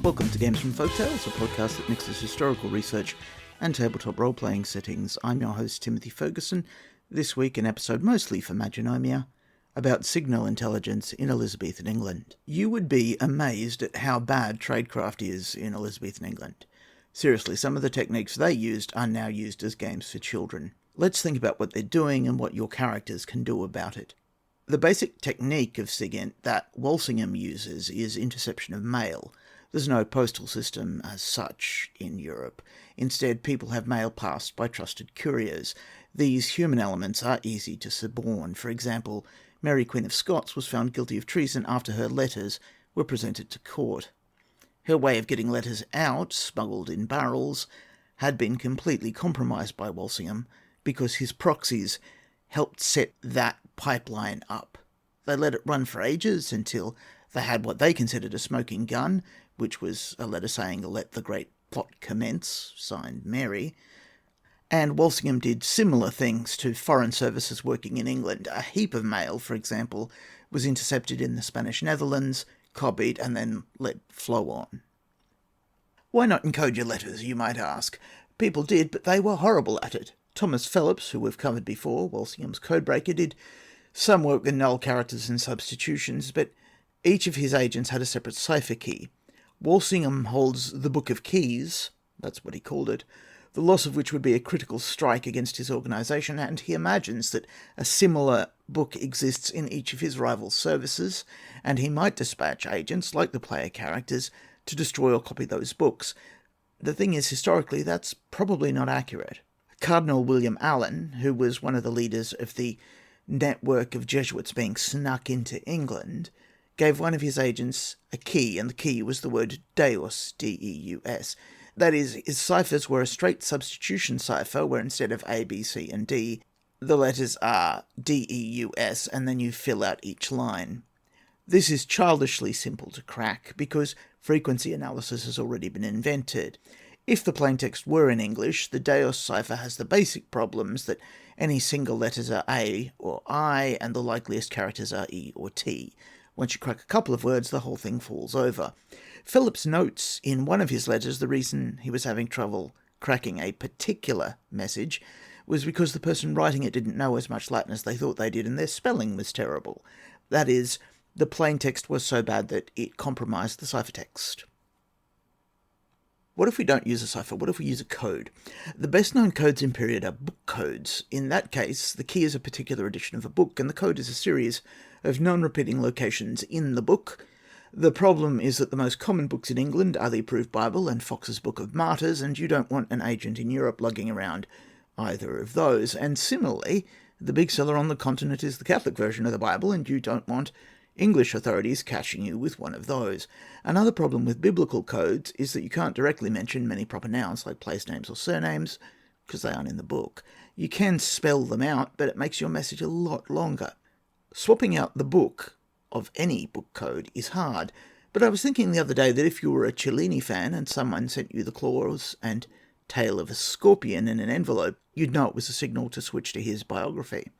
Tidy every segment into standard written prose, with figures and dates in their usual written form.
Welcome to Games from Folktales, a podcast that mixes historical research and tabletop role-playing settings. I'm your host, Timothy Ferguson. This week, an episode mostly for Magonomia, about signal intelligence in Elizabethan England. You would be amazed at how bad tradecraft is in Elizabethan England. Seriously, some of the techniques they used are now used as games for children. Let's think about what they're doing and what your characters can do about it. The basic technique of SIGINT that Walsingham uses is interception of mail. There's no postal system as such in Europe. Instead, people have mail passed by trusted couriers. These human elements are easy to suborn. For example, Mary Queen of Scots was found guilty of treason after her letters were presented to court. Her way of getting letters out, smuggled in barrels, had been completely compromised by Walsingham because his proxies helped set that pipeline up. They let it run for ages until they had what they considered a smoking gun, which was a letter saying, "Let the great plot commence," signed Mary. And Walsingham did similar things to foreign services working in England. A heap of mail, for example, was intercepted in the Spanish Netherlands, copied, and then let flow on. Why not encode your letters, you might ask? People did, but they were horrible at it. Thomas Phillips, who we've covered before, Walsingham's codebreaker, did some work with null characters and substitutions, but each of his agents had a separate cipher key. Walsingham holds the Book of Keys, that's what he called it, the loss of which would be a critical strike against his organisation, and he imagines that a similar book exists in each of his rival services, and he might dispatch agents, like the player characters, to destroy or copy those books. The thing is, historically, that's probably not accurate. Cardinal William Allen, who was one of the leaders of the network of Jesuits being snuck into England, gave one of his agents a key, and the key was the word Deus, D-E-U-S. That is, his ciphers were a straight substitution cipher, where instead of A, B, C, and D, the letters are D-E-U-S, and then you fill out each line. This is childishly simple to crack, because frequency analysis has already been invented. If the plaintext were in English, the Deus cipher has the basic problems that any single letters are A or I, and the likeliest characters are E or T. Once you crack a couple of words, the whole thing falls over. Phillips notes in one of his letters the reason he was having trouble cracking a particular message was because the person writing it didn't know as much Latin as they thought they did, and their spelling was terrible. That is, the plaintext was so bad that it compromised the ciphertext. What if we don't use a cipher? What if we use a code? The best-known codes in period are book codes. In that case, the key is a particular edition of a book, and the code is a series of non-repeating locations in the book. The problem is that the most common books in England are the Approved Bible and Fox's Book of Martyrs, and you don't want an agent in Europe lugging around either of those. And similarly, the big seller on the continent is the Catholic version of the Bible, and you don't want English authorities catching you with one of those. Another problem with biblical codes is that you can't directly mention many proper nouns like place names or surnames, because they aren't in the book. You can spell them out, but it makes your message a lot longer. Swapping out the book of any book code is hard, but I was thinking the other day that if you were a Cellini fan and someone sent you the claws and tail of a scorpion in an envelope, you'd know it was a signal to switch to his biography.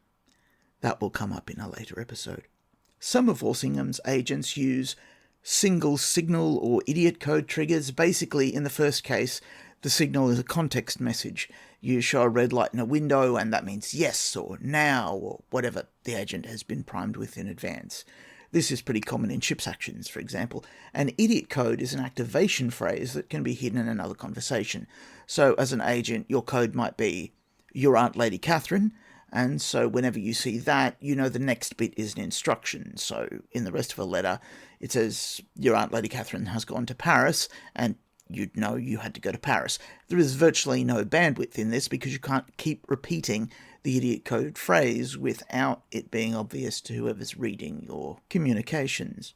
That will come up in a later episode. Some of Walsingham's agents use single signal or idiot code triggers. Basically, in the first case, the signal is a context message. You show a red light in a window, and that means yes or now or whatever the agent has been primed with in advance. This is pretty common in ship's actions, for example. An idiot code is an activation phrase that can be hidden in another conversation. So, as an agent, your code might be, "Your Aunt Lady Catherine," and so whenever you see that, you know the next bit is an instruction. So in the rest of a letter, it says, "Your Aunt Lady Catherine has gone to Paris," and you'd know you had to go to Paris. There is virtually no bandwidth in this because you can't keep repeating the idiot code phrase without it being obvious to whoever's reading your communications.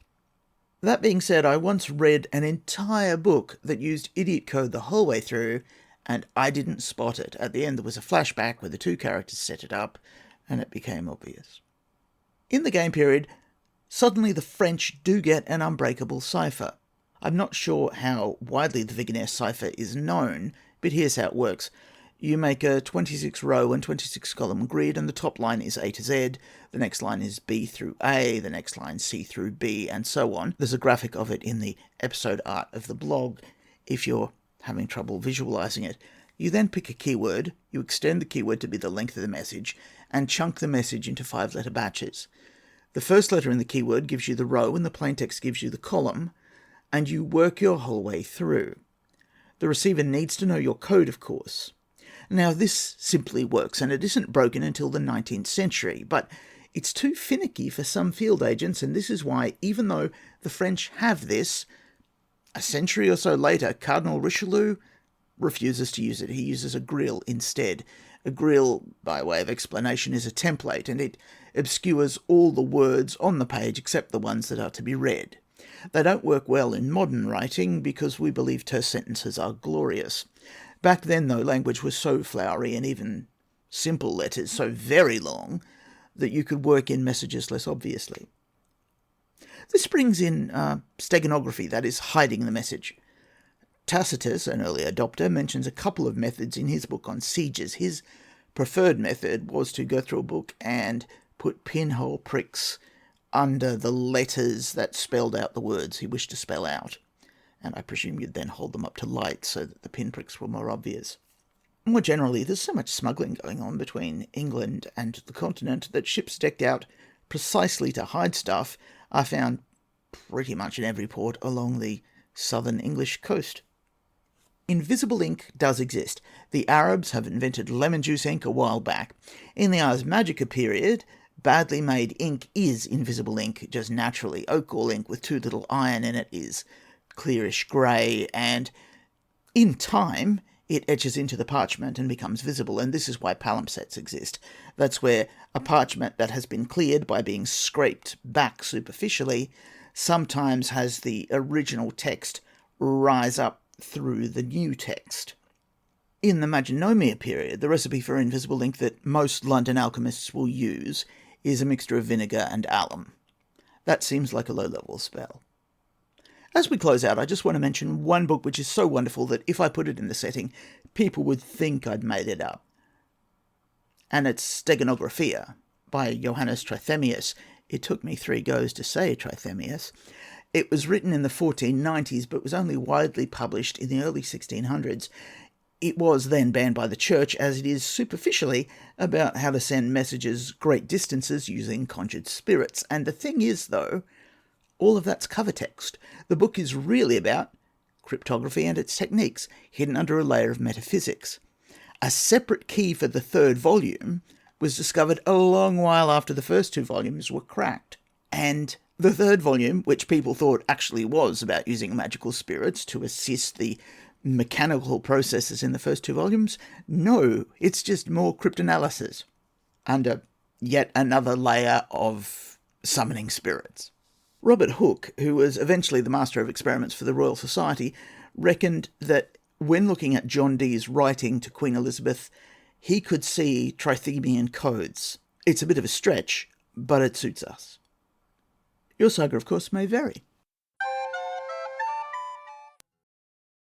That being said, I once read an entire book that used idiot code the whole way through, and I didn't spot it. At the end, there was a flashback where the two characters set it up, and it became obvious. In the game period, suddenly the French do get an unbreakable cipher. I'm not sure how widely the Vigenère cipher is known, but here's how it works. You make a 26 row and 26 column grid, and the top line is A to Z, the next line is B through A, the next line C through B, and so on. There's a graphic of it in the episode art of the blog if you're having trouble visualizing it. You then pick a keyword, you extend the keyword to be the length of the message, and chunk the message into 5-letter batches. The first letter in the keyword gives you the row, and the plaintext gives you the column, and you work your whole way through. The receiver needs to know your code, of course. Now, this simply works, and it isn't broken until the 19th century, but it's too finicky for some field agents, and this is why, even though the French have this, a century or so later, Cardinal Richelieu refuses to use it. He uses a grill instead. A grill, by way of explanation, is a template, and it obscures all the words on the page except the ones that are to be read. They don't work well in modern writing because we believe terse sentences are glorious. Back then, though, language was so flowery and even simple letters so very long that you could work in messages less obviously. This brings in steganography, that is, hiding the message. Tacitus, an early adopter, mentions a couple of methods in his book on sieges. His preferred method was to go through a book and put pinhole pricks under the letters that spelled out the words he wished to spell out. And I presume you'd then hold them up to light so that the pinpricks were more obvious. More generally, there's so much smuggling going on between England and the continent that ships decked out precisely to hide stuff are found pretty much in every port along the southern English coast. Invisible ink does exist. The Arabs have invented lemon juice ink a while back. In the Ars Magica period, badly made ink is invisible ink, just naturally. Oak-gall ink with too little iron in it is clearish grey, and in time it etches into the parchment and becomes visible, and this is why palimpsests exist. That's where a parchment that has been cleared by being scraped back superficially sometimes has the original text rise up through the new text. In the Magonomia period, the recipe for invisible ink that most London alchemists will use is a mixture of vinegar and alum. That seems like a low-level spell. As we close out, I just want to mention one book which is so wonderful that if I put it in the setting, people would think I'd made it up. And it's Steganographia by Johannes Trithemius. It took me 3 goes to say Trithemius. It was written in the 1490s, but was only widely published in the early 1600s. It was then banned by the church, as it is superficially about how to send messages great distances using conjured spirits. And the thing is, though, all of that's cover text. The book is really about cryptography and its techniques, hidden under a layer of metaphysics. A separate key for the 3rd volume was discovered a long while after the first 2 volumes were cracked. And the 3rd volume, which people thought actually was about using magical spirits to assist the mechanical processes in the first 2 volumes, no, it's just more cryptanalysis under yet another layer of summoning spirits. Robert Hooke, who was eventually the master of experiments for the Royal Society, reckoned that when looking at John Dee's writing to Queen Elizabeth, he could see Trithemian codes. It's a bit of a stretch, but it suits us. Your saga, of course, may vary.